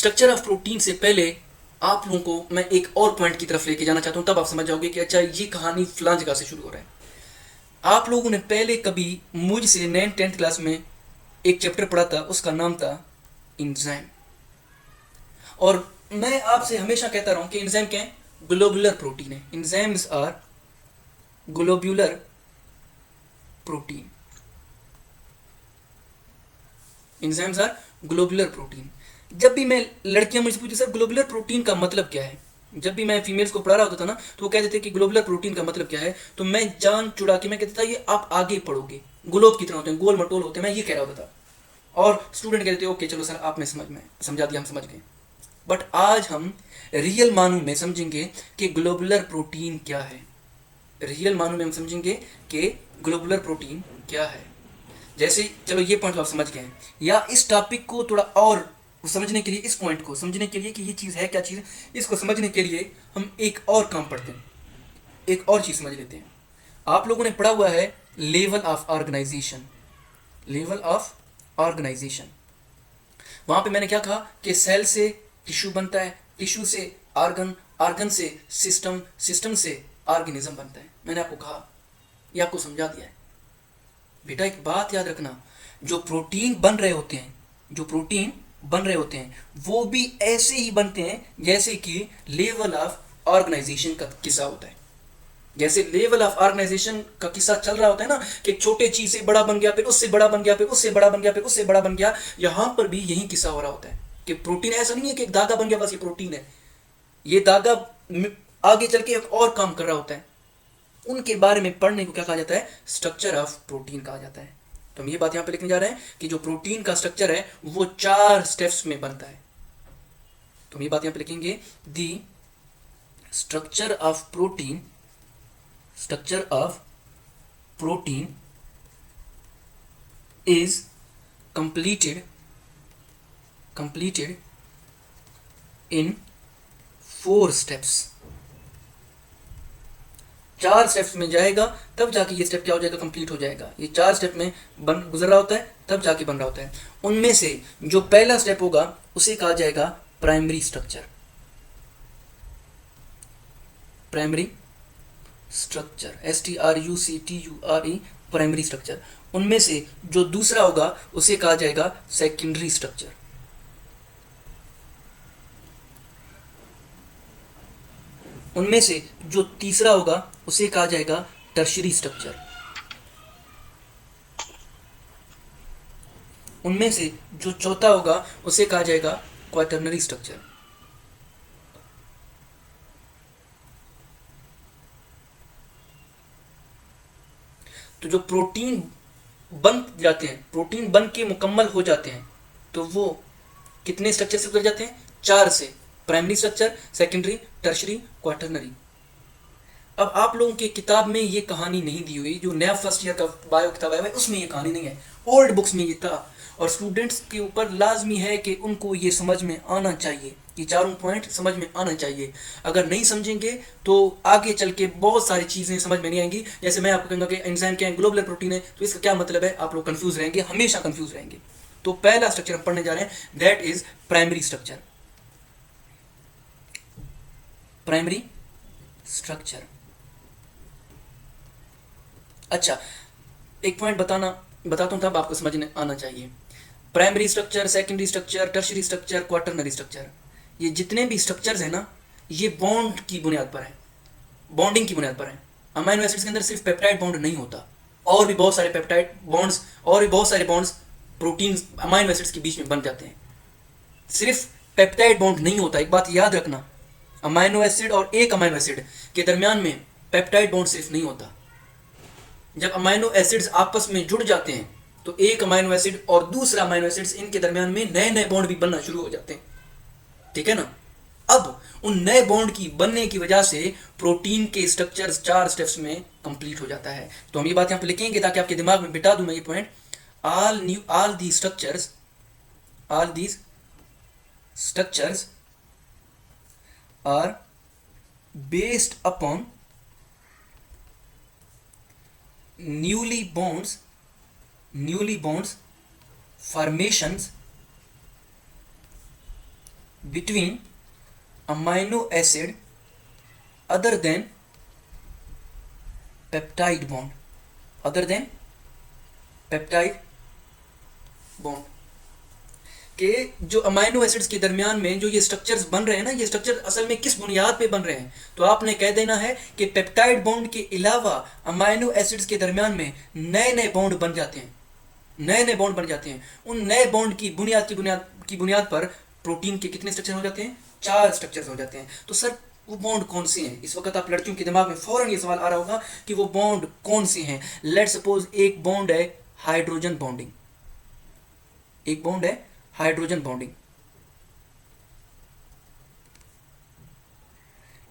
Structure of protein से पहले आप लोगों को मैं एक और पॉइंट की तरफ लेके जाना चाहता हूं, तब आप समझ जाओगे कि अच्छा ये कहानी फलां जगह से शुरू हो रहा है। आप लोगों ने पहले कभी मुझसे 9th-10th क्लास में एक चैप्टर पढ़ा था, उसका नाम था इंजाइम। और मैं आपसे हमेशा कहता रहा हूं कि इंजाइम क्या है? ग्लोबुलर प्रोटीन है। Enzymes are globular protein. Enzymes are globular protein. जब भी मैं लड़कियां मुझसे पूछती सर ग्लोबुलर प्रोटीन का मतलब क्या है, जब भी मैं फीमेल्स को पढ़ा रहा होता था ना, तो वो कहते थे कि ग्लोबुलर प्रोटीन का मतलब क्या है, तो मैं जान चुड़ा के मैं कहता था ये आप आगे पढ़ोगे, ग्लोब की तरह होते हैं, गोल मटोल होते हैं, मैं ये कह रहा होता था। और स्टूडेंट कहते थे ओके चलो सर आपने समझा दिया, हम समझ गए। बट आज हम रियल मानू में समझेंगे कि ग्लोबुलर प्रोटीन क्या है। रियल मानू में हम समझेंगे कि ग्लोबुलर प्रोटीन क्या है। जैसे चलो ये पॉइंट तो आप समझ गए हैं, या इस टॉपिक को थोड़ा और समझने के लिए, इस पॉइंट को समझने के लिए कि ये चीज़ है क्या चीज़, इसको समझने के लिए हम एक और काम पढ़ते हैं, एक और चीज़ समझ लेते हैं। आप लोगों ने पढ़ा हुआ है level of organisation. Level of organisation, वहां पे मैंने क्या कहा कि सेल से टिश्यू बनता है, टिश्यू से ऑर्गन, ऑर्गन से सिस्टम, सिस्टम से ऑर्गेनिज्म बनता है। मैंने आपको कहा, ये आपको समझा दिया है। बेटा एक बात याद रखना, जो प्रोटीन बन रहे होते हैं, जो प्रोटीन बन रहे होते हैं वो भी ऐसे ही बनते हैं जैसे कि लेवल ऑफ ऑर्गेनाइजेशन का किस्सा होता है। जैसे लेवल ऑफ ऑर्गेनाइजेशन का किस्सा चल रहा होता है ना, कि छोटे चीज से बड़ा बन गया, फिर उससे बड़ा बन गया, फिर उससे बड़ा बन गया, फिर उससे बड़ा बन गया। यहां पर भी यही किस्सा हो रहा होता है कि प्रोटीन ऐसा नहीं है कि एक धागा बन गया बस ये प्रोटीन है। ये धागा आगे चल के एक और काम कर रहा होता है। उनके बारे में पढ़ने को क्या कहा जाता है? स्ट्रक्चर ऑफ प्रोटीन कहा जाता है। तो हम ये बात यहां पे लिखने जा रहे हैं कि जो प्रोटीन का स्ट्रक्चर है वो 4 स्टेप्स में बनता है। तो हम ये बात यहां पे लिखेंगे, the structure of protein, structure of protein is completed in 4 steps। 4 steps में जाएगा तब जाके ये स्टेप क्या हो जाएगा? कंप्लीट हो जाएगा। ये 4 स्टेप में बन गुजर रहा होता है तब जाके बन रहा होता है। उनमें से जो पहला स्टेप होगा उसे कहा जाएगा primary structure. Primary structure, STRUCTURE, primary structure. उनमें से जो दूसरा होगा उसे कहा जाएगा सेकेंडरी स्ट्रक्चर। उनमें से जो तीसरा होगा उसे कहा जाएगा टर्शरी स्ट्रक्चर। उनमें से जो चौथा होगा उसे कहा जाएगा क्वाटरनरी स्ट्रक्चर। तो जो प्रोटीन बन जाते हैं, प्रोटीन बन के मुकम्मल हो जाते हैं, तो वो कितने स्ट्रक्चर से गुजर जाते हैं? 4 से। Primary structure, secondary, tertiary, quaternary. अब आप लोगों की किताब में ये कहानी नहीं दी हुई, जो नया फर्स्ट ईयर का बायो किताब है उसमें ये कहानी नहीं है, ओल्ड बुक्स में ये था। और स्टूडेंट्स के ऊपर लाजमी है कि उनको ये समझ में आना चाहिए, ये चारों पॉइंट समझ में आना चाहिए। अगर नहीं समझेंगे तो आगे चल के बहुत सारी चीज़ें समझ में नहीं आएंगी। जैसे मैं आपको कहूँगा कि एंजाइम क्या है, ग्लोबुलर प्रोटीन है, तो इसका क्या मतलब है, आप लोग कंफ्यूज रहेंगे, हमेशा कंफ्यूज रहेंगे। तो पहला स्ट्रक्चर हम पढ़ने जा रहे हैं, that is primary structure. Primary structure. अच्छा, एक पॉइंट बताता हूं तब आपको समझने आना चाहिए। Primary structure, secondary structure, tertiary structure, quaternary structure, ये जितने भी स्ट्रक्चर्स हैं ना, ये बॉन्ड की बुनियाद पर है, बॉन्डिंग की बुनियाद पर है। अमाइनो एसिड्स के अंदर सिर्फ पेप्टाइड बॉन्ड नहीं होता, और भी बहुत सारे पेप्टाइड बॉन्ड्स, और भी बहुत सारे बॉन्ड्स प्रोटीन अमाइनो एसिड्स के बीच में बन जाते हैं। सिर्फ पेप्टाइड बॉन्ड नहीं होता, एक बात याद रखना, अमाइनो एसिड और एक अमाइनो एसिड के दरमियान में पेप्टाइड बॉन्ड सिर्फ नहीं होता। जब अमाइनो एसिड्स आपस में जुड़ जाते हैं तो एक अमाइनो एसिड और दूसरा अमाइनो एसिड्स, इनके दरमियान में नए नए बॉन्ड भी बनना शुरू हो जाते हैं। ठीक है ना? अब उन नए बॉन्ड की बनने की वजह से प्रोटीन के स्ट्रक्चर्स 4 स्टेप्स में कंप्लीट हो जाता है। तो हम ये बात यहां पे लिखेंगे ताकि आपके दिमाग में बिठा दूं मैं ये point. All the structures are based upon newly bonds formations between amino acid other than peptide bond, other than peptide bond, कि जो अमाइनो एसिड्स के दरमियान में जो ये स्ट्रक्चर्स बन रहे हैं ना, ये स्ट्रक्चर असल में किस बुनियाद पे बन रहे हैं, तो आपने कह देना है कि पेप्टाइड बॉन्ड के अलावा अमाइनो एसिड्स के दरमियान में नए नए बॉन्ड बन जाते हैं, नए नए बॉन्ड बन जाते हैं। उन नए बॉन्ड की बुनियाद पर प्रोटीन के कितने स्ट्रक्चर हो जाते हैं? 4 स्ट्रक्चर्स हो जाते हैं। तो सर वो बॉन्ड कौन से हैं? इस वक्त आप लड़कियों के दिमाग में फौरन ये सवाल आ रहा होगा कि वो बॉन्ड कौन से हैं। लेट सपोज एक बॉन्ड है हाइड्रोजन बॉन्डिंग, एक बॉन्ड है हाइड्रोजन बॉन्डिंग,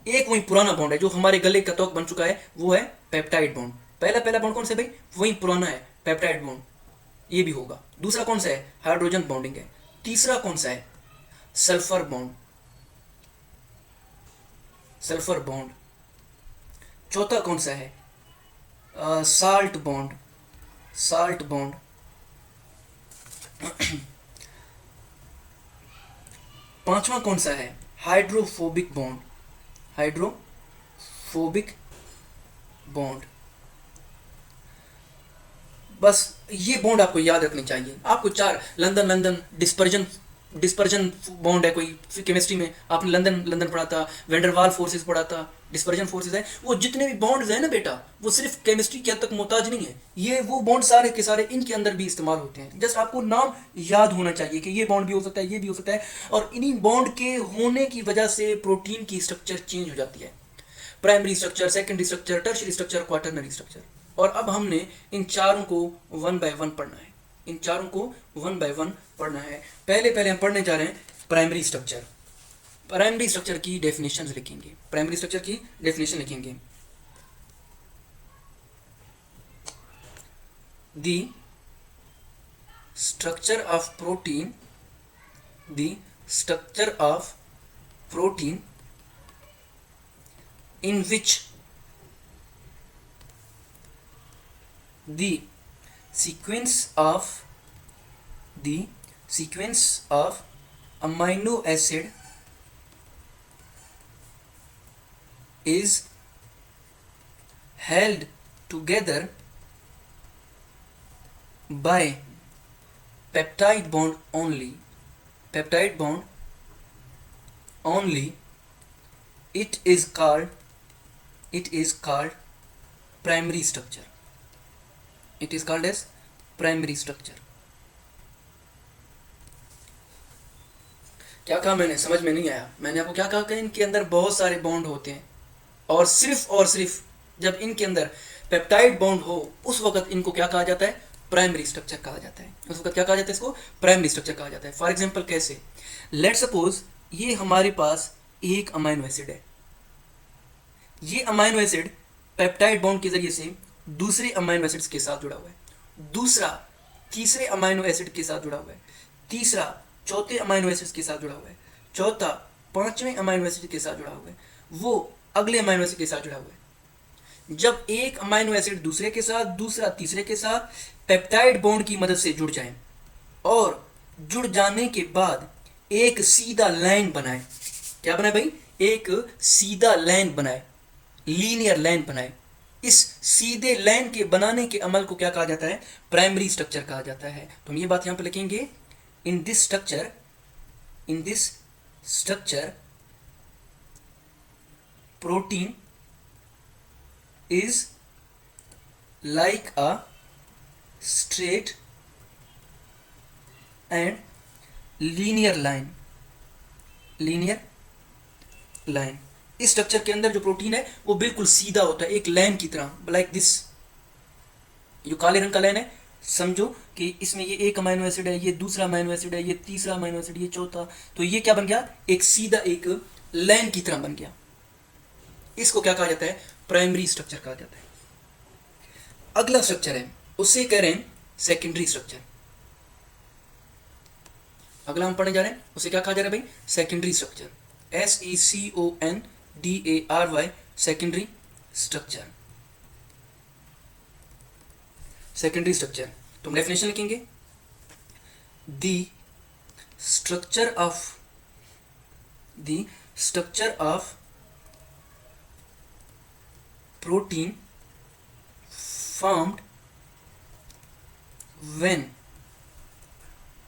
एक वही पुराना बॉन्ड है जो हमारे गले का त्वक बन चुका है, वो है पेप्टाइड बॉन्ड। पहला बॉन्ड कौन सा है भाई? वही पुराना है पेप्टाइड बॉन्ड, ये भी होगा। दूसरा कौन सा है? हाइड्रोजन बॉन्डिंग है। तीसरा कौन सा है? Sulphur bond, sulphur bond. चौथा कौन सा है? Salt bond, salt bond. पांचवा कौन सा है? Hydrophobic bond, hydrophobic bond. बस ये बॉन्ड आपको याद रखने चाहिए। आपको 4 लंदन डिस्पर्जन बॉन्ड है कोई, केमिस्ट्री में आपने लंदन पढ़ा था, वेंडरवाल फोर्सेस पढ़ा था, डिस्पर्जन फोर्सेस है। वो जितने भी बॉन्ड्स हैं ना बेटा, वो सिर्फ केमिस्ट्री के हद तक मोहताज नहीं है। ये वो बॉन्ड सारे के सारे इनके अंदर भी इस्तेमाल होते हैं। जस्ट आपको नाम याद होना चाहिए कि ये बॉन्ड भी हो सकता है, ये भी हो सकता है। और इन्हीं बॉन्ड के होने की वजह से प्रोटीन की स्ट्रक्चर चेंज हो जाती है। Primary structure, secondary structure, tertiary structure, quaternary structure. और अब हमने इन चारों को 1 बाय 1 पढ़ना है, इन चारों को 1 बाय 1 पढ़ना है। पहले हम पढ़ने जा रहे हैं प्राइमरी स्ट्रक्चर। प्राइमरी स्ट्रक्चर की डेफिनेशन लिखेंगे, प्राइमरी स्ट्रक्चर की डेफिनेशन लिखेंगे। The structure of protein, the structure of protein in which the sequence of amino acid is held together by peptide bond only, peptide bond only. It is called primary structure, it is called as primary structure। क्या कहा मैंने? समझ में नहीं आया? मैंने आपको क्या कहा कि इनके अंदर बहुत सारे बॉन्ड होते हैं और सिर्फ जब इनके अंदर पेप्टाइड बॉन्ड हो उस वक्त इनको क्या कहा जाता है? प्राइमरी स्ट्रक्चर कहा जाता है। उस वक्त क्या कहा जाता है? इसको प्राइमरी स्ट्रक्चर कहा जाता है। फॉर एग्जांपल कैसे? लेट सपोज ये हमारे पास एक अमाइनो एसिड है, ये अमाइनो एसिड पेप्टाइड बॉन्ड के जरिए से दूसरे अमाइनो एसिड्स के साथ जुड़ा हुआ है, दूसरा तीसरे अमाइनो एसिड के साथ जुड़ा हुआ है, तीसरा चौथे अमाइनो एसिड्स के साथ जुड़ा हुआ है, चौथा पांचवें अमाइनो एसिड के साथ जुड़ा हुआ है, वो अगले अमाइनो एसिड के साथ जुड़ा हुआ है। जब एक अमाइनो एसिड दूसरे के साथ, दूसरा तीसरे के साथ पेप्टाइड बॉन्ड की मदद से जुड़ जाए और जुड़ जाने के बाद एक सीधा लाइन बनाए, क्या बनाए भाई? एक सीधा लाइन बनाए, लीनियर लाइन बनाए। इस सीधे लाइन के बनाने के अमल को क्या कहा जाता है? प्राइमरी स्ट्रक्चर कहा जाता है। तो हम ये बात यहां पर लिखेंगे, in this structure protein is like a straight and linear line. इस स्ट्रक्चर के अंदर जो प्रोटीन है वो बिल्कुल सीधा होता है, एक लाइन की तरह, लाइक दिस। जो काले रंग का लाइन है, समझो कि इसमें ये एक अमाइनो एसिड है, ये दूसरा अमाइनो एसिड है, ये तीसरा अमाइनो एसिड, ये चौथा। तो ये क्या बन गया? एक सीधा एक लाइन की तरह बन गया। इसको क्या कहा जाता है? प्राइमरी स्ट्रक्चर कहा जाता है। अगला स्ट्रक्चर है, उसे कह रहे हैं सेकेंडरी स्ट्रक्चर। अगला हम पढ़ने जा रहे हैं, उसे क्या कहा जा रहा है भाई? Secondary structure, SECONDARY, secondary structure. Secondary structure तो हम डेफिनेशन लिखेंगे, the structure of the structure of protein formed when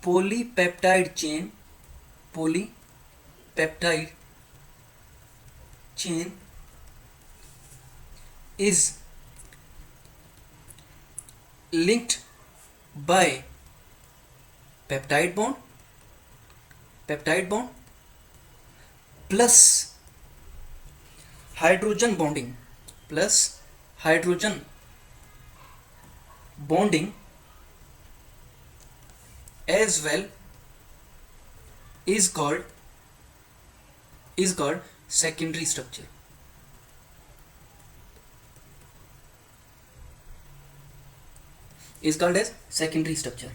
polypeptide chain is linked by peptide bond plus hydrogen bonding as well is called secondary structure. Is called as secondary structure.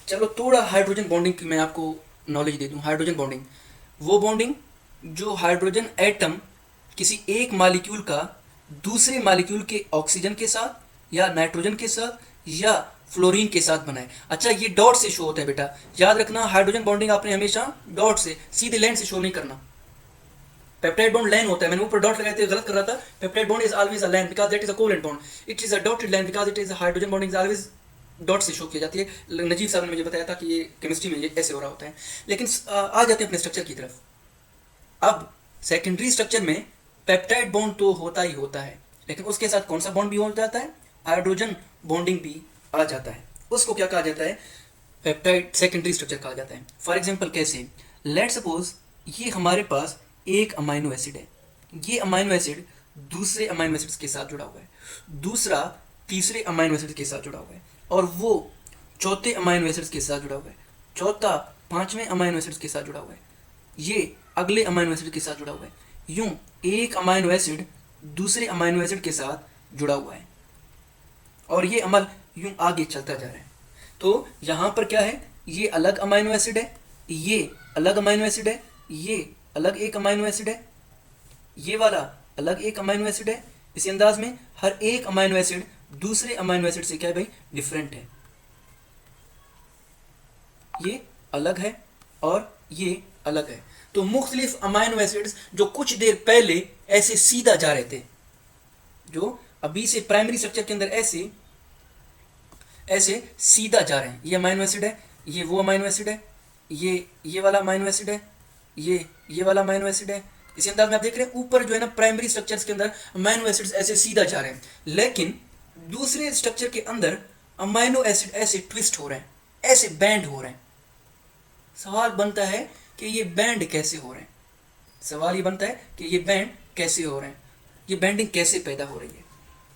चलो थोड़ा hydrogen bonding की मैं आपको knowledge दे दूं. Hydrogen bonding वो bonding जो hydrogen atom किसी एक मॉलिक्यूल का दूसरे मॉलिक्यूल के ऑक्सीजन के साथ या नाइट्रोजन के साथ या फ्लोरीन के साथ बनाए. अच्छा, ये डॉट से शो होता है बेटा, याद रखना. हाइड्रोजन बॉन्डिंग आपने हमेशा डॉट से, सीधे लाइन से शो नहीं करना. पेप्टाइड बॉन्ड लाइन होता है, मैंने ऊपर डॉट लगाए थे, गलत कर रहा था. Peptide bond is always a line because that is a covalent bond. It is a dotted line because it is hydrogen bonding is always dot से शो की जाती है. नजीब साहब ने मुझे बताया था कि ये केमिस्ट्री में ये ऐसे हो रहा होता है. लेकिन आ जाते हैं अपने स्ट्रक्चर की तरफ. अब सेकेंडरी स्ट्रक्चर में पेप्टाइड बॉन्ड तो होता ही होता है, लेकिन उसके साथ कौन सा बॉन्ड भी हो जाता है? हाइड्रोजन बॉन्डिंग भी आ जाता है. उसको क्या कहा जाता है? पेप्टाइड सेकेंडरी स्ट्रक्चर कहा जाता है. फॉर एग्जांपल कैसे? लेट्स सपोज ये हमारे पास एक अमाइनो एसिड है. ये अमाइनो एसिड दूसरे अमाइनो एसिड्स के साथ जुड़ा हुआ है, दूसरा तीसरे अमाइनो एसिड के साथ जुड़ा हुआ है, और वो चौथे अमाइनो एसिड्स के साथ जुड़ा हुआ है, चौथा पांचवें अमाइनो एसिड्स के साथ जुड़ा हुआ है, ये अगले अमाइनो एसिड के साथ जुड़ा हुआ है. यूं एक अमाइनो एसिड दूसरे अमाइनो एसिड के साथ जुड़ा हुआ है और ये अमल यूं आगे चलता जा रहा है. तो यहाँ पर क्या है? ये अलग अमाइनो एसिड है, ये अलग अमाइनो एसिड है, ये अलग एक अमाइनो एसिड है, ये वाला अलग एक अमाइनो एसिड है. इसी अंदाज में हर एक अमाइनो एसिड दूसरे अमाइनो एसिड से क्या है भाई? डिफरेंट है. ये अलग है और ये अलग है. तो मुख्तलिफ अमाइनो एसिड्स जो कुछ देर पहले ऐसे सीधा जा रहे थे, जो अभी से प्राइमरी स्ट्रक्चर के अंदर ऐसे सीधा जा रहे हैं. ये अमाइनो एसिड है, ये वो अमाइनो एसिड है, ये वाला अमाइनो एसिड है, ये वाला अमाइनो एसिड है. इसी अंदाज में आप देख रहे हैं ऊपर जो है ना प्राइमरी स्ट्रक्चर्स के अंदर अमाइनो एसिड्स ऐसे सीधा जा रहे हैं, लेकिन दूसरे स्ट्रक्चर के अंदर अमाइनो एसिड ऐसे ट्विस्ट हो रहे हैं, ऐसे बैंड हो रहे हैं. सवाल बनता है कि ये बैंड कैसे हो रहे हैं? सवाल ये बनता है कि ये बैंड कैसे हो रहे हैं? ये बैंडिंग कैसे पैदा हो रही है?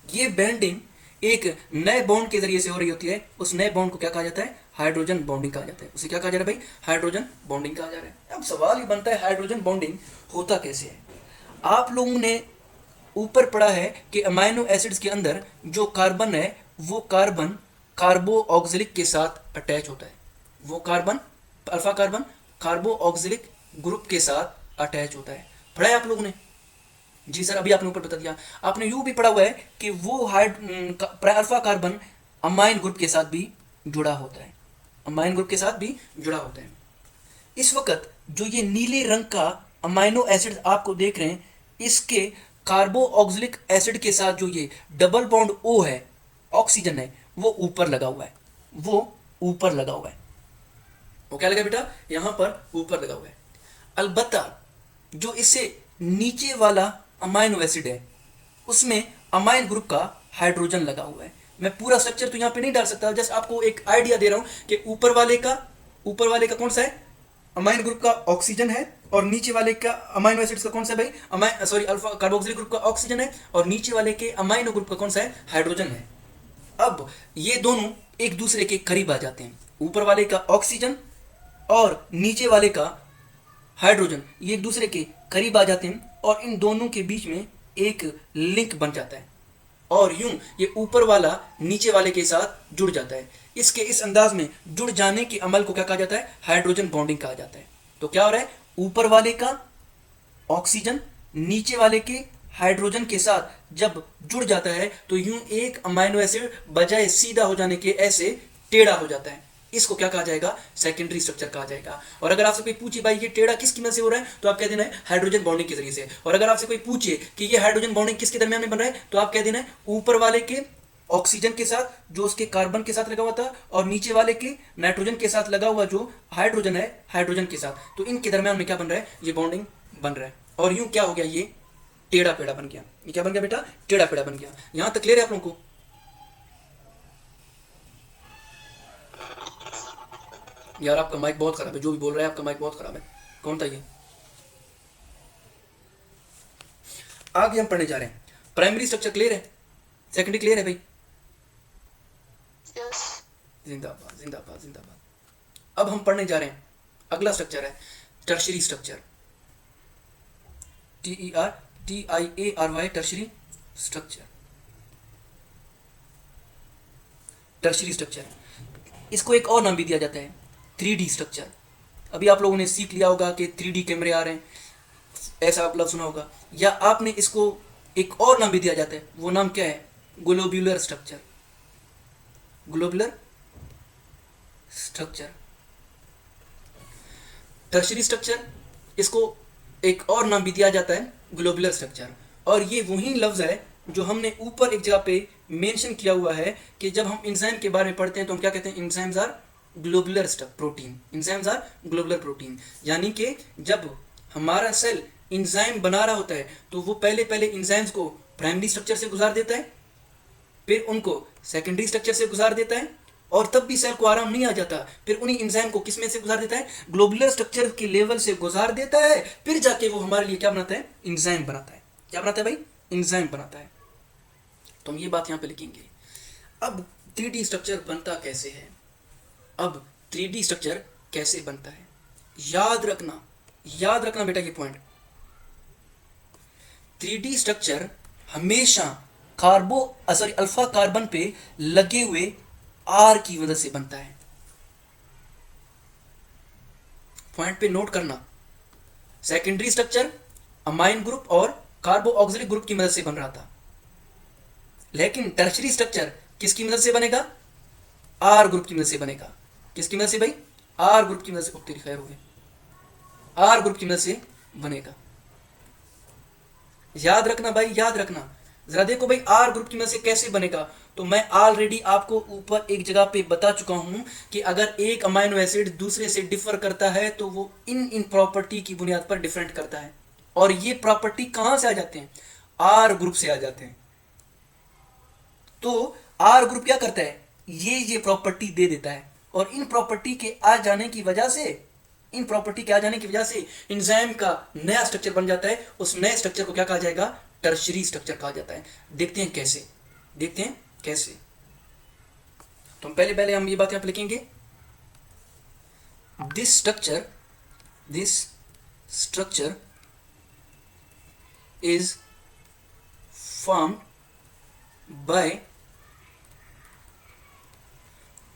ये बैंडिंग एक नए बॉन्ड के जरिए से हो रही होती है. उस नए बॉन्ड को क्या कहा जाता है? हाइड्रोजन बॉन्डिंग कहा जाता है. उसे क्या कहा जा रहा है भाई? हाइड्रोजन बॉन्डिंग कहा जा रहा है. अब सवाल ये बनता है हाइड्रोजन बॉन्डिंग होता कैसे है? आप लोगों ने ऊपर पढ़ा है कि अमाइनो एसिड्स के अंदर जो कार्बन है वो कार्बन कार्बो ऑक्सिलिक के साथ अटैच होता है. वो कार्बन अल्फा कार्बन कार्बो ऑक्सिलिक ग्रुप के साथ अटैच होता है. पढ़ा है आप लोगों ने? जी सर, अभी आपने ऊपर बता दिया. आपने यूं भी पढ़ा हुआ है कि वो अल्फा कार्बन अमाइन ग्रुप के साथ भी जुड़ा होता है. अमाइन ग्रुप के साथ भी जुड़ा होता है. इस वक्त जो ये नीले रंग का अमाइनो एसिड आपको देख रहे हैं, इसके कार्बो ऑक्सिलिक एसिड के साथ जो ये डबल बॉन्ड ओ है, ऑक्सीजन है, वो ऊपर लगा हुआ है. वो ऊपर लगा हुआ है. वो क्या लगा बेटा? यहां पर ऊपर लगा हुआ है. अलबत्ता जो इससे नीचे वाला अमाइनो एसिड है उसमें अमाइन ग्रुप का हाइड्रोजन लगा हुआ है. मैं पूरा स्ट्रक्चर तो यहाँ पे नहीं डाल सकता, जस्ट आपको एक आइडिया दे रहा हूं कि ऊपर वाले का कौन सा है? अमाइन ग्रुप का ऑक्सीजन है, और नीचे वाले का अमाइनो एसिड्स का कौन सा है भाई? अल्फा कार्बोक्सिलिक ग्रुप का ऑक्सीजन है, और नीचे वाले के अमाइनो ग्रुप का कौन सा है? हाइड्रोजन है. अब ये दोनों एक दूसरे के करीब आ जाते हैं. ऊपर वाले का ऑक्सीजन और नीचे वाले का हाइड्रोजन ये एक दूसरे के करीब आ जाते हैं, और इन दोनों के बीच में एक लिंक बन जाता है, और यूं ये ऊपर वाला नीचे वाले के साथ जुड़ जाता है. इसके इस अंदाज में जुड़ जाने के अमल को क्या कहा जाता है? हाइड्रोजन बॉन्डिंग कहा जाता है. तो क्या हो रहा है? ऊपर वाले का ऑक्सीजन नीचे वाले के हाइड्रोजन के साथ जब जुड़ जाता है तो यूं एक अमाइनो एसिड बजाय सीधा हो जाने के ऐसे टेढ़ा हो जाता है. इसको क्या कहा जाएगा, सेकेंडरी स्ट्रक्चर कहा जाएगा। और अगर आपसे कोई पूछे भाई ये टेढ़ा किसकी मदद से हो रहा है, तो आप कह देना है हाइड्रोजन बॉन्डिंग के जरिए से। और अगर आपसे कोई पूछे कि ये हाइड्रोजन बॉन्डिंग किसके दरमियान में बन रहा है, तो आप कह देना है ऊपर वाले के ऑक्सीजन के साथ जो उसके कार्बन के साथ लगा हुआ था, और नीचे वाले के नाइट्रोजन के साथ लगा हुआ जो हाइड्रोजन है, हाइड्रोजन के साथ, तो इनके दरमियान में क्या बन रहा है, ये बॉन्डिंग बन रहा है। और यूं क्या हो गया, ये टेढ़ा पेड़ा बन गया। ये क्या बन गया बेटा, टेढ़ा पेड़ा बन गया। यहां तक क्लियर है आप लोगों को? यार आपका माइक बहुत खराब है, जो भी बोल रहा है आपका माइक बहुत खराब है। कौन था ये? आगे हम पढ़ने जा रहे हैं। प्राइमरी स्ट्रक्चर क्लियर है, सेकेंडरी क्लियर है भाई? जिंदाबाद जिंदाबाद जिंदाबाद। अब हम पढ़ने जा रहे हैं, अगला स्ट्रक्चर है tertiary structure, TERTIARY, tertiary structure. Tertiary structure, इसको एक और नाम भी दिया जाता है 3D स्ट्रक्चर। अभी आप लोगों ने सीख लिया होगा कि 3D कैमरे आ रहे हैं, ऐसा आप लोग सुना होगा। या आपने इसको एक और नाम भी दिया जाता है, वो नाम क्या है, globular structure. Globular structure, tertiary structure, इसको एक और नाम भी दिया जाता है ग्लोबुलर स्ट्रक्चर। और ये वही लफ्ज है जो हमने ऊपर एक जगह पे मेंशन किया हुआ है कि जब हम एंजाइम के बारे में पढ़ते हैं तो हम क्या कहते हैं, enzymes are globular protein. Enzymes are globular protein, यानी कि जब हमारा सेल एंजाइम बना रहा होता है तो वो पहले एंजाइम्स को प्राइमरी स्ट्रक्चर से गुजार देता है, फिर उनको सेकेंडरी स्ट्रक्चर से गुजार देता है, और तब भी सेल को आराम नहीं आ जाता, फिर उन्हीं एंजाइम को किस में से गुजार देता है, ग्लोबुलर स्ट्रक्चर के लेवल से गुजार देता है, फिर जाके वो हमारे लिए क्या बनाता है, एंजाइम बनाता है। क्या बनाता है भाई, एंजाइम बनाता है। तो हम ये बात यहाँ पे लिखेंगे। अब 3D स्ट्रक्चर बनता कैसे है, अब 3D स्ट्रक्चर कैसे बनता है, याद रखना बेटा ये पॉइंट। 3D स्ट्रक्चर हमेशा अल्फा कार्बन पे लगे हुए आर की मदद से बनता है। पॉइंट पे नोट करना, सेकेंडरी स्ट्रक्चर अमाइन ग्रुप और कार्बो ऑक्सिलिक ग्रुप की मदद से बन रहा था, लेकिन टर्शियरी स्ट्रक्चर किसकी मदद से बनेगा, आर ग्रुप की मदद से बनेगा। किसकी मदद से भाई, आर ग्रुप की मदद से। तेरी खैर हो गई, आर ग्रुप की मदद से बनेगा। याद रखना भाई, याद रखना। जरा देखो भाई आर ग्रुप की मदद से कैसे बनेगा, तो मैं ऑलरेडी आपको ऊपर एक जगह पे बता चुका हूं कि अगर एक अमाइनो एसिड दूसरे से डिफर करता है तो वो इन प्रॉपर्टी की बुनियाद पर डिफरेंट करता है, और ये प्रॉपर्टी कहां से आ जाते हैं, आर ग्रुप से आ जाते हैं। तो आर ग्रुप क्या करता है, ये प्रॉपर्टी दे देता है, और इन प्रॉपर्टी के आ जाने की वजह से एंजाइम का नया स्ट्रक्चर बन जाता है। उस नए स्ट्रक्चर को क्या कहा जाएगा, टर्शियरी स्ट्रक्चर कहा जाता है। देखते हैं कैसे। तो पहले हम ये बात यहां पे लिखेंगे। This structure is formed by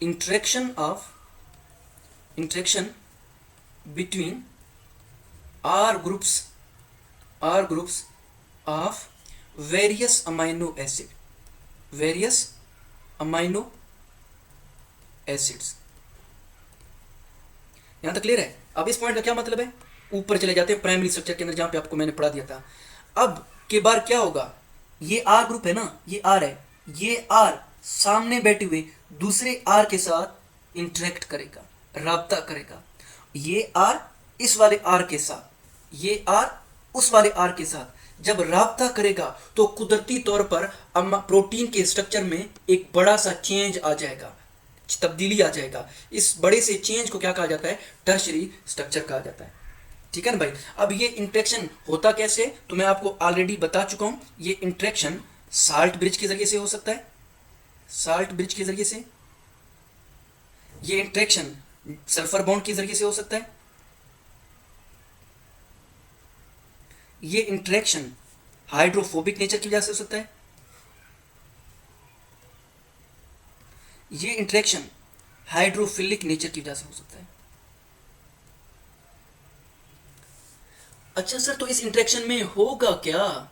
interaction between R groups of various amino acids। यहां तक क्लियर है? अब इस पॉइंट का क्या मतलब है, ऊपर चले जाते हैं प्राइमरी स्ट्रक्चर के अंदर जहां पे आपको मैंने पढ़ा दिया था। अब के बार क्या होगा, ये आर ग्रुप है ना, ये आर है, ये आर सामने बैठे हुए दूसरे आर के साथ इंटरेक्ट करेगा, राब्ता करेगा। ये आर इस वाले आर के साथ, ये आर उस वाले आर के साथ जब राब्ता करेगा तो कुदरती तौर पर प्रोटीन के स्ट्रक्चर में एक बड़ा सा चेंज आ जाएगा, तब्दीली आ जाएगा। इस बड़े से चेंज को क्या कहा जाता है, टर्शियरी स्ट्रक्चर कहा जाता है। ठीक है ना भाई। अब ये इंटरेक्शन होता कैसे, तो मैं आपको ऑलरेडी बता चुका हूं। ये इंटरेक्शन साल्ट ब्रिज के जरिए से हो सकता है, साल्ट ब्रिज के जरिए से। ये इंटरेक्शन सल्फर बॉन्ड के जरिए से हो सकता है। ये इंटरेक्शन हाइड्रोफोबिक नेचर की वजह से हो सकता है। ये इंटरेक्शन हाइड्रोफिलिक नेचर की वजह से हो सकता है। अच्छा सर, तो इस इंटरेक्शन में होगा क्या?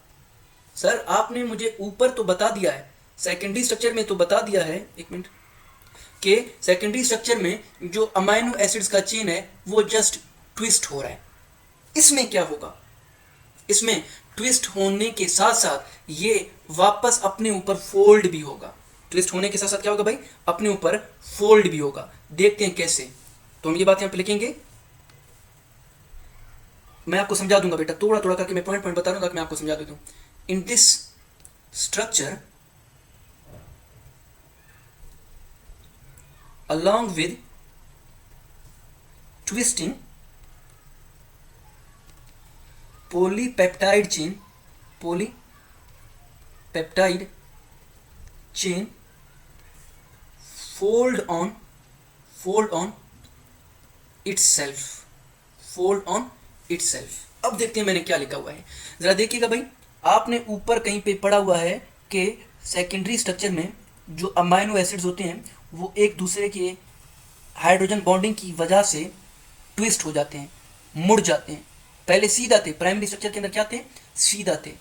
सर आपने मुझे ऊपर तो बता दिया है, सेकेंडरी स्ट्रक्चर में तो बता दिया है, एक मिनट, कि सेकेंडरी स्ट्रक्चर में जो अमाइनो एसिड्स का चेन है वो जस्ट ट्विस्ट हो रहा है। इसमें क्या होगा, इसमें ट्विस्ट होने के साथ साथ ये वापस अपने ऊपर फोल्ड भी होगा। ट्विस्ट होने के साथ साथ क्या होगा भाई, अपने ऊपर फोल्ड भी होगा। देखते हैं कैसे। तो हम ये बात यहां पे लिखेंगे, मैं आपको समझा दूंगा बेटा, थोड़ा थोड़ा करके मैं पॉइंट पॉइंट बता दूंगा कि मैं आपको समझा देता हूं। In this structure along with twisting polypeptide chain fold on itself। अब देखते हैं मैंने क्या लिखा हुआ है, जरा देखिएगा भाई। आपने ऊपर कहीं पे पढ़ा हुआ है कि सेकेंडरी स्ट्रक्चर में जो अमाइनो एसिड्स होते हैं वो एक दूसरे के हाइड्रोजन बॉन्डिंग की वजह से ट्विस्ट हो जाते हैं, मुड़ जाते हैं। पहले सीधा थे, प्राइमरी स्ट्रक्चर के अंदर क्या थे, सीधा थे।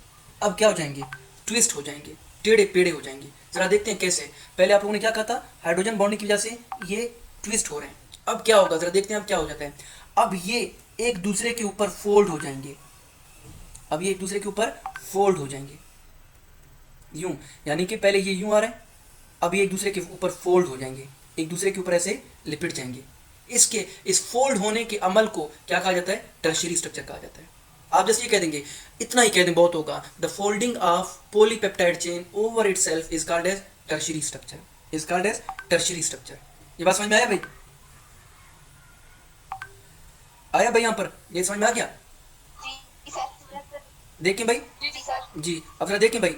अब क्या हो जाएंगे, ट्विस्ट हो जाएंगे, टेढ़े पेढ़े हो जाएंगे। जरा देखते हैं कैसे। पहले आप लोगों ने क्या कहा था, हाइड्रोजन बॉन्डिंग की वजह से ये ट्विस्ट हो रहे हैं। अब क्या होगा, जरा देखते हैं अब क्या हो जाता है। अब ये एक दूसरे के ऊपर फोल्ड हो जाएंगे, अब ये एक दूसरे के ऊपर फोल्ड हो जाएंगे यूं, यानी कि पहले ये यूं आ रहा है, अब ये एक दूसरे के ऊपर फोल्ड हो जाएंगे, एक दूसरे के ऊपर ऐसे लिपट जाएंगे। इसके इस फोल्ड होने के अमल को क्या कहा जाता है, टर्शियरी स्ट्रक्चर कहा जाता है। आप जैसे ये कह देंगे, इतना ही कह दें बहुत होगा, the folding of polypeptide chain over itself is called as tertiary structure, is called as tertiary structure. ये बात समझ में आया भाई, आया भाई, यहां पर ये समझ में आ गया। देखें भाई जी, अब जरा देखें भाई,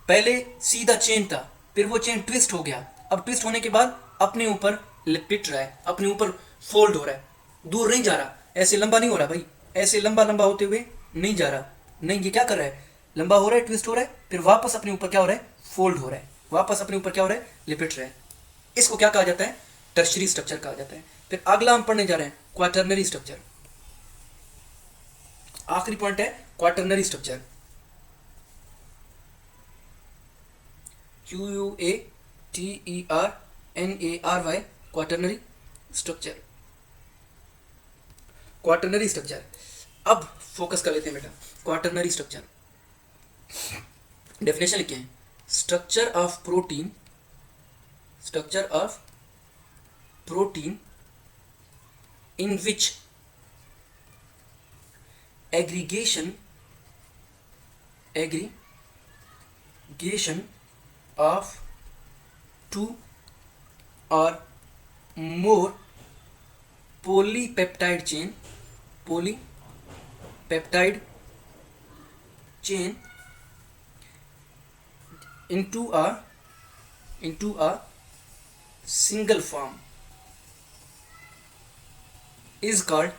पहले सीधा चेन था, फिर वो चेन ट्विस्ट हो गया। अब ट्विस्ट होने के बाद अपने ऊपर लिपट रहा है, अपने ऊपर फोल्ड हो रहा है, दूर नहीं जा रहा, ऐसे लंबा नहीं हो रहा भाई, ऐसे लंबा लंबा होते हुए नहीं जा रहा। नहीं, ये क्या कर रहा है, लंबा हो रहा है, ट्विस्ट हो रहा है, फिर वापस अपने ऊपर क्या हो रहा है, फोल्ड हो रहा है, वापस अपने ऊपर क्या हो रहा है, लिपट रहा है। इसको क्या कहा जाता है, टर्शियरी स्ट्रक्चर कहा जाता है। फिर अगला हम पढ़ने जा रहे हैं क्वाटरनरी स्ट्रक्चर। आखिरी पॉइंट है quaternary structure, QUATERNARY, quaternary structure, quaternary structure. अब फोकस कर लेते हैं बेटा, क्वाटरनरी स्ट्रक्चर। डेफिनेशन लिखे हैं, structure of protein, structure of protein in which aggregation of two or more polypeptide chain into a single form is called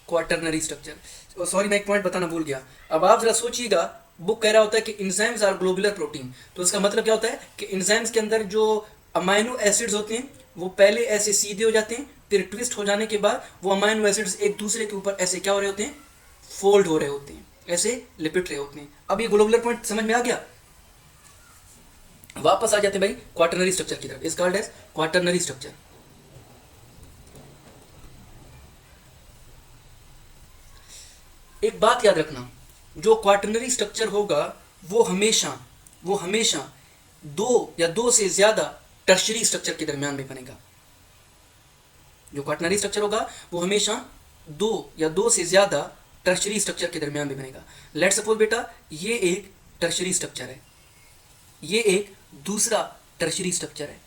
quaternary structure. Sorry, मैं एक point बताना भूल गया। अब आप जरा सोचिएगा, बुक कह रहा होता है कि इंजाइम्स आर ग्लोबुलर प्रोटीन, तो इसका मतलब क्या होता है कि इंजाइम्स के अंदर जो अमाइनो एसिड्स होते हैं वो पहले ऐसे सीधे हो जाते हैं, फिर ट्विस्ट हो जाने के बाद वो अमाइनो एसिड्स एक दूसरे के ऊपर ऐसे क्या हो रहे होते हैं, फोल्ड हो रहे होते हैं, ऐसे लिपट रहे होते हैं। अब ये ग्लोबुलर पॉइंट समझ में आ गया। वापस आ जाते हैं भाई क्वाटरनरी स्ट्रक्चर की तरफ, is called as quaternary structure. एक बात याद रखना, जो क्वाटरनरी स्ट्रक्चर होगा वो हमेशा दो या दो से ज्यादा टर्शियरी स्ट्रक्चर के दरमियान में बनेगा। जो क्वाटरनरी स्ट्रक्चर होगा वो हमेशा दो या दो से ज्यादा टर्शियरी स्ट्रक्चर के दरमियान में बनेगा। लेट सपोज बेटा, ये एक टर्शियरी स्ट्रक्चर है, ये एक दूसरा टर्शियरी स्ट्रक्चर है।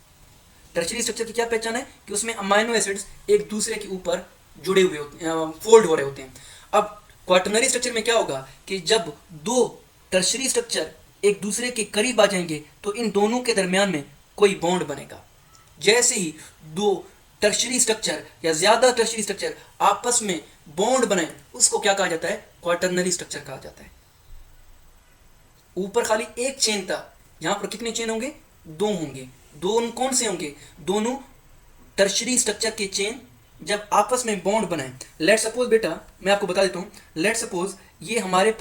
टर्शियरी स्ट्रक्चर की क्या पहचान है कि उसमें अमाइनो एसिड्स एक दूसरे के ऊपर जुड़े हुए होते हैं, फोल्ड हो रहे होते हैं। अब क्वाटरनरी स्ट्रक्चर में क्या होगा कि जब दो टर्शियरी स्ट्रक्चर एक दूसरे के करीब आ जाएंगे तो इन दोनों के दरमियान में कोई बॉन्ड बनेगा। जैसे ही दो टर्शियरी स्ट्रक्चर या ज्यादा टर्शियरी स्ट्रक्चर आपस में बॉन्ड बनाए, उसको क्या कहा जाता है, क्वाटरनरी स्ट्रक्चर कहा जाता है। ऊपर खाली एक चेन था, यहां पर कितने चेन होंगे, दो होंगे। दोनों कौन से होंगे, दोनों टर्शियरी स्ट्रक्चर के चेन जब आपस में बॉन्ड बनाए। लेट सपोज बेटा, मैं आपको बता देता हूं, लेट सपोज ये हमारे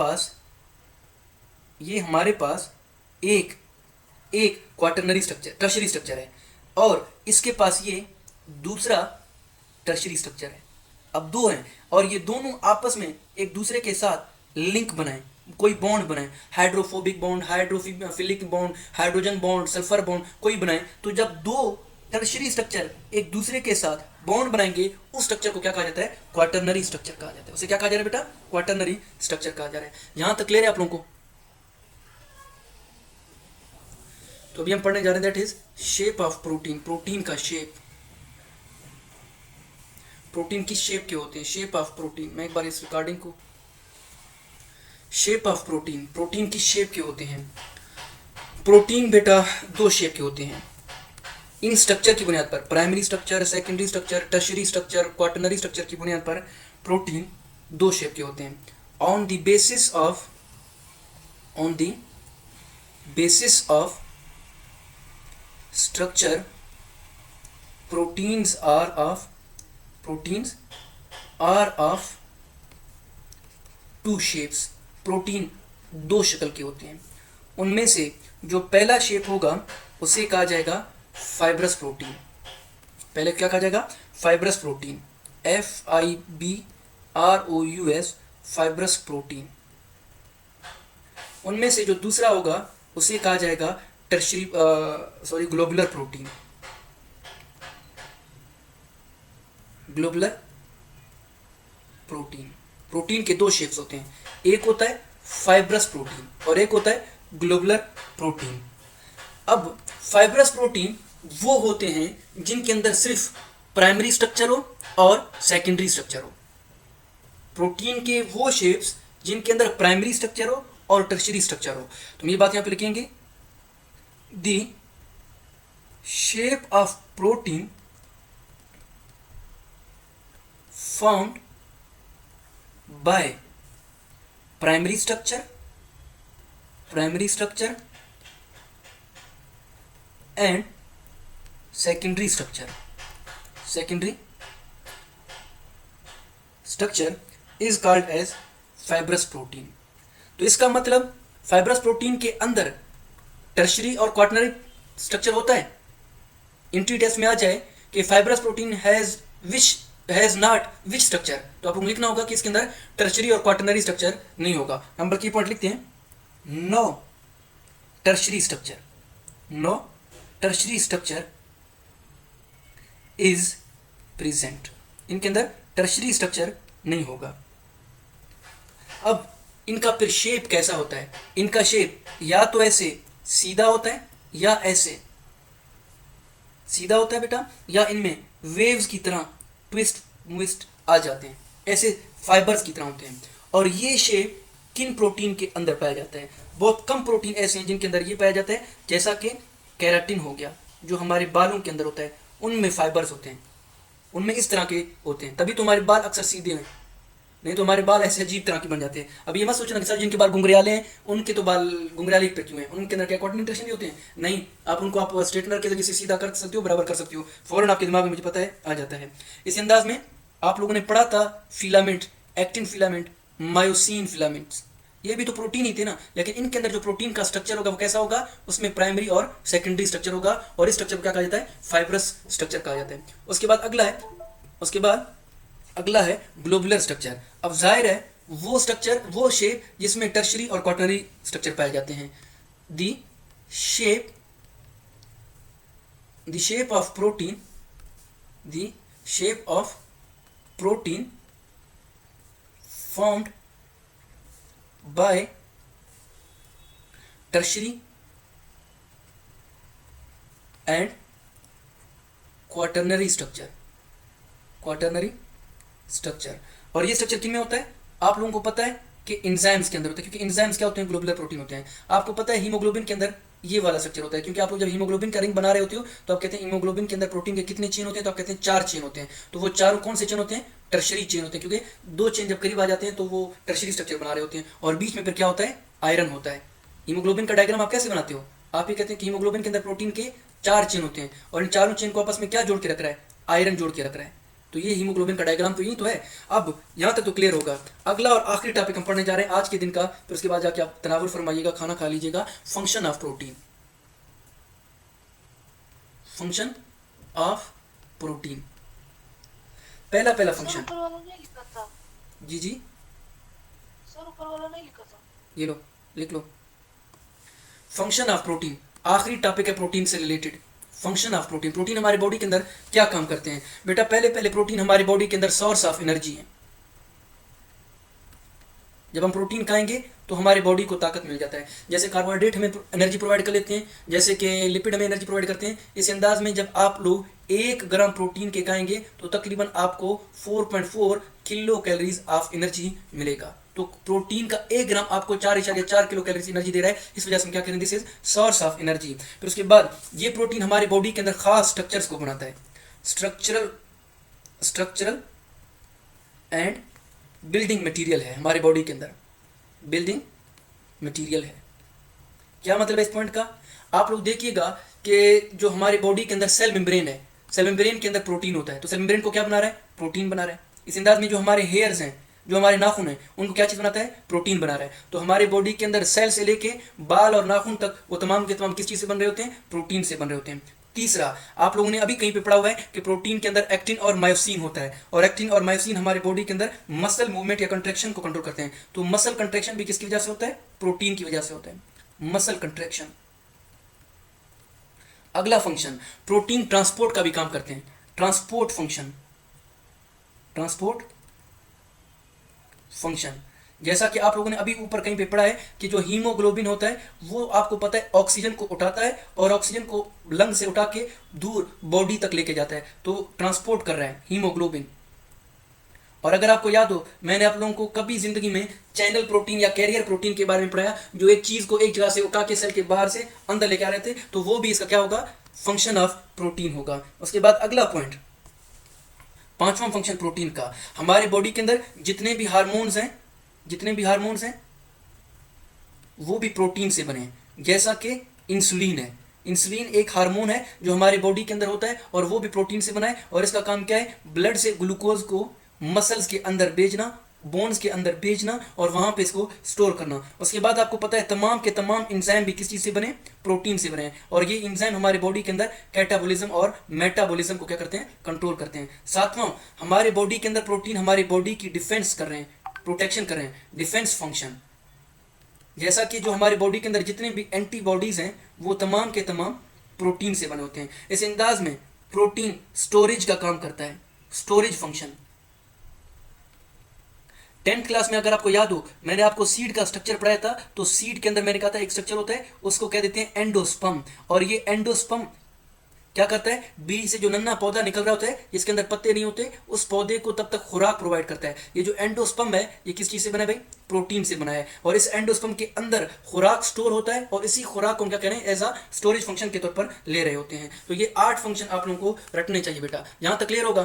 पास एक एक क्वाटरनरी स्ट्रक्चर टर्शरी स्ट्रक्चर है, और इसके पास ये दूसरा टर्शरी स्ट्रक्चर है। अब दो हैं और ये दोनों आपस में एक दूसरे के साथ लिंक बनाएं, कोई बॉन्ड बनाएं, hydrophobic bond, hydrophilic bond, hydrogen bond, sulphur bond कोई बनाएं। तो जब दो टर्शरी स्ट्रक्चर एक दूसरे के साथ बॉन्ड बनाएंगे उस स्ट्रक्चर को क्या कहा जाता है? क्वाटरनरी स्ट्रक्चर कहा जाता है। उसे क्या कहा जा रहा है बेटा? क्वाटरनरी स्ट्रक्चर कहा जा रहा है। यहां तक क्लियर है आप लोगों को? तो अभी हम पढ़ने जा रहे हैं that is shape of protein. Protein का शेप, प्रोटीन किस शेप के होते हैं? Shape of protein. मैं एक बार इस रिकॉर्डिंग को, शेप ऑफ प्रोटीन, प्रोटीन किस शेप के होते हैं? प्रोटीन बेटा दो शेप के होते हैं इन स्ट्रक्चर की बुनियाद पर, primary structure, secondary structure, tertiary structure, quaternary structure की बुनियाद पर प्रोटीन दो शेप के होते हैं। On the basis of structure proteins are of two shapes. Protein दो शक्ल के होते हैं, उनमें से जो पहला शेप होगा उसे कहा जाएगा फाइब्रस प्रोटीन। पहले क्या कहा जाएगा? Fibrous protein, FIBROUS, fibrous protein. उनमें से जो दूसरा होगा उसे कहा जाएगा globular protein. Globular protein. Protein के दो शेप्स होते हैं, एक होता है फाइब्रस प्रोटीन और एक होता है ग्लोबुलर प्रोटीन। अब फाइब्रस प्रोटीन वो होते हैं जिनके अंदर सिर्फ प्राइमरी स्ट्रक्चर हो और सेकेंडरी स्ट्रक्चर हो। प्रोटीन के वो शेप्स जिनके अंदर प्राइमरी स्ट्रक्चर हो और टर्शरी स्ट्रक्चर हो। तो ये बात यहां पे लिखेंगे, the shape of protein found by primary structure and secondary structure is called as fibrous protein. तो इसका मतलब फाइब्रस प्रोटीन के अंदर टर्शरी और क्वाटरनरी स्ट्रक्चर होता है। इंट्री टेस्ट में आ जाए कि fibrous protein has not which structure, तो आपको लिखना होगा कि इसके अंदर टर्शरी और क्वाटरनरी स्ट्रक्चर नहीं होगा। हम बल्कि पॉइंट लिखते हैं, no tertiary structure is present. इनके अंदर टर्शरी स्ट्रक्चर नहीं होगा। अब इनका फिर शेप कैसा होता है? इनका शेप या तो ऐसे सीधा होता है या ऐसे सीधा होता है बेटा, या इनमें वेव्स की तरह ट्विस्ट आ जाते हैं, ऐसे फाइबर्स की तरह होते हैं। और ये शेप किन प्रोटीन के अंदर पाया जाता है? बहुत कम प्रोटीन ऐसे हैं जिनके अंदर ये पाया जाता है, जैसा कि केराटिन हो गया जो हमारे बालों के अंदर होता है, उनमें फाइबर्स होते हैं, उनमें इस तरह के होते हैं। तभी तो हमारे बाल अक्सर सीधे हैं, नहीं तो हमारे बाल ऐसे अजीब तरह के बन जाते हैं। अब ये मत सोचना कि सर जिनके बाल घुंघराले हैं उनके तो बाल घुंघराले पे क्यों हैं, उनके अंदर क्या कॉर्डिनेशन नहीं होते हैं? नहीं, आप उनको आप स्ट्रेटनर के जरिए से सीधा कर सकते हो, बराबर कर सकते हो, फौरन आपके दिमाग में मुझे पता है आ जाता है। इस अंदाज में आप लोगों ने पढ़ा था filament, actin filament, myosin filaments, ये भी तो प्रोटीन ही थे ना। लेकिन इनके अंदर जो प्रोटीन का स्ट्रक्चर होगा वो कैसा होगा? उसमें प्राइमरी और सेकेंडरी स्ट्रक्चर होगा, और इस स्ट्रक्चर को क्या कहा जाता है? फाइब्रस स्ट्रक्चर कहा जाता है। उसके बाद अगला है ग्लोबुलर स्ट्रक्चर। अब जाहिर है वो स्ट्रक्चर, वो शेप जिसमें टर्शरी और क्वाटरनरी स्ट्रक्चर पाए जाते हैं। The shape of protein formed by tertiary and quaternary structure। और ये स्ट्रक्चर किन में होता है? आप लोगों को पता है कि एंजाइम्स के अंदर होता है, क्योंकि एंजाइम्स क्या होते हैं? ग्लोबुलर प्रोटीन होते हैं। आपको पता है हीमोग्लोबिन के अंदर ये वाला स्ट्रक्चर होता है, क्योंकि आप लोग जब हीमोग्लोबिन का रिंग बना रहे होते हो तो आप कहते हैं हीमोग्लोबिन के अंदर प्रोटीन के कितने चेन होते हैं? तो आप कहते हैं 4 चेन होते हैं। तो वो चारों कौन से चेन होते हैं? टर्शरी चेन होते हैं, क्योंकि 2 चेन जब करीब आ जाते हैं तो वो टर्शरी स्ट्रक्चर बना रहे होते हैं। और बीच में फिर क्या होता है? आयरन होता है। हीमोग्लोबिन का डायग्राम आप कैसे बनाते हो? आप ये कहते हैं कि हीमोग्लोबिन के अंदर प्रोटीन के 4 चेन होते हैं, और इन चारों चेन को आपस में क्या जोड़ के रख रहा है? आयरन जोड़ के रख रहा है। तो ये हीमोग्लोबिन का डायग्राम तो यही तो है। अब यहाँ तक तो क्लियर होगा। अगला और आखिरी टॉपिक हम पढ़ने जा रहे हैं आज के दिन का, फिर उसके बाद जाके आप तनावुल फरमाइएगा, खाना खा लीजिएगा। Function of protein. Function of protein, पहला फंक्शन। ऊपर वाला नहीं लिखा था। जी जी, ऊपर वाला नहीं लिखा था। ये लो, लिख लो, फंक्शन ऑफ प्रोटीन, आखिरी टॉपिक है प्रोटीन से related. Function of protein, protein हमारे बॉडी के अंदर क्या काम करते हैं बेटा? पहले प्रोटीन हमारी बॉडी के अंदर सोर्स ऑफ एनर्जी है। जब हम प्रोटीन खाएंगे तो हमारी बॉडी को ताकत मिल जाता है। जैसे कार्बोहाइड्रेट हमें एनर्जी प्रोवाइड कर लेते हैं, जैसे कि लिपिड हमें एनर्जी प्रोवाइड करते हैं। इस अंदाज में जब आप लोग 1 ग्राम प्रोटीन के खाएंगे तो तकरीबन आपको 4.4 किलो कैलोरीज ऑफ एनर्जी मिलेगा। तो प्रोटीन का 1 ग्राम आपको 4.4 किलो कैलोरीज एनर्जी दे रहा है। इस वजह से हम क्या करें, this is source of energy. फिर उसके बाद ये प्रोटीन हमारी बॉडी के अंदर खास स्ट्रक्चर्स को बनाता है, स्ट्रक्चरल एंड बिल्डिंग मटेरियल है हमारे बॉडी के अंदर, बिल्डिंग मटेरियल है। क्या मतलब है इस पॉइंट का? आप लोग देखिएगा कि जो हमारे बॉडी के अंदर सेल मेम्ब्रेन है, सेल मेम्ब्रेन के अंदर प्रोटीन होता है। तो सेल मेम्ब्रेन को क्या बना रहा है? प्रोटीन बना रहा है। इस अंदाज में जो हमारे हेयर्स हैं, जो हमारे नाखून हैं, उनको क्या चीज़ बनाता है? प्रोटीन बना रहा है। तो हमारे बॉडी के अंदर सेल से लेके बाल और नाखून तक वो तमाम के तमाम किस चीज़ से बन रहे होते हैं? प्रोटीन से बन रहे होते हैं। तीसरा, आप लोगों ने अभी कहीं पे पढ़ा हुआ है कि प्रोटीन के अंदर एक्टिन और मायोसिन होता है, और एक्टिन और मायोसिन हमारे बॉडी के अंदर मसल मूवमेंट या कंट्रैक्शन को कंट्रोल करते हैं। तो मसल कंट्रैक्शन भी किसकी वजह से होता है? प्रोटीन की वजह से होता है, मसल कंट्रैक्शन। अगला फंक्शन, प्रोटीन ट्रांसपोर्ट का भी काम करते हैं, ट्रांसपोर्ट फंक्शन, ट्रांसपोर्ट फंक्शन। जैसा कि आप लोगों ने अभी ऊपर कहीं पे पढ़ा है कि जो हीमोग्लोबिन होता है वो आपको पता है ऑक्सीजन को उठाता है और ऑक्सीजन को लंग से उठा के दूर बॉडी तक लेके जाता है, तो ट्रांसपोर्ट कर रहा है हीमोग्लोबिन। और अगर आपको याद हो, मैंने आप लोगों को कभी जिंदगी में चैनल प्रोटीन या कैरियर प्रोटीन के बारे में पढ़ाया, जो एक चीज को एक जगह से उठा के सेल के बाहर से अंदर लेके आ रहे थे, तो वो भी इसका क्या होगा? फंक्शन ऑफ प्रोटीन होगा। उसके बाद अगला पॉइंट, पांचवा फंक्शन प्रोटीन का, हमारे बॉडी के अंदर जितने भी हार्मोन्स हैं वो भी प्रोटीन से बने हैं। जैसा कि इंसुलिन है, इंसुलिन एक हार्मोन है जो हमारे बॉडी के अंदर होता है और वो भी प्रोटीन से बना है। और इसका काम क्या है? ब्लड से ग्लूकोज को मसल्स के अंदर भेजना, बोन्स के अंदर भेजना और वहां पे इसको स्टोर करना। उसके बाद आपको पता है तमाम के तमाम इंजाइम भी किस चीज से बने? प्रोटीन से बने हैं। और ये इंजाइम हमारे बॉडी के अंदर कैटाबॉलिज्म और मेटाबॉलिज्म को क्या करते हैं? कंट्रोल करते हैं। सातवां, हमारे बॉडी के अंदर प्रोटीन हमारी बॉडी की डिफेंस कर रहे हैं, प्रोटेक्शन कर रहे हैं, डिफेंस फंक्शन। जैसा कि जो हमारे बॉडी के अंदर जितने भी एंटीबॉडीज हैं वो तमाम के तमाम प्रोटीन से बने होते हैं। इस अंदाज में प्रोटीन स्टोरेज का काम करता है, स्टोरेज फंक्शन। 10th क्लास में अगर आपको याद हो, मैंने आपको सीड का स्ट्रक्चर पढ़ाया था। तो सीड के अंदर मैंने कहा था एक स्ट्रक्चर होता है, उसको कह देते हैं एंडोस्पर्म। और ये एंडोस्पर्म क्या करता है? बीज से जो नन्हा पौधा निकल रहा होता है जिसके अंदर पत्ते नहीं होते, उस पौधे को तब तक खुराक प्रोवाइड करता है। ये जो एंडोस्पर्म है ये किस चीज से बना है भाई? प्रोटीन से बना है। और इस एंडोस्पर्म के अंदर खुराक स्टोर होता है और इसी खुराक को हम क्या कह रहे हैं? एज अ स्टोरेज फंक्शन के तौर पर ले रहे होते हैं। तो ये 8 फंक्शन आप लोगों को रटने चाहिए बेटा। यहां तक क्लियर होगा?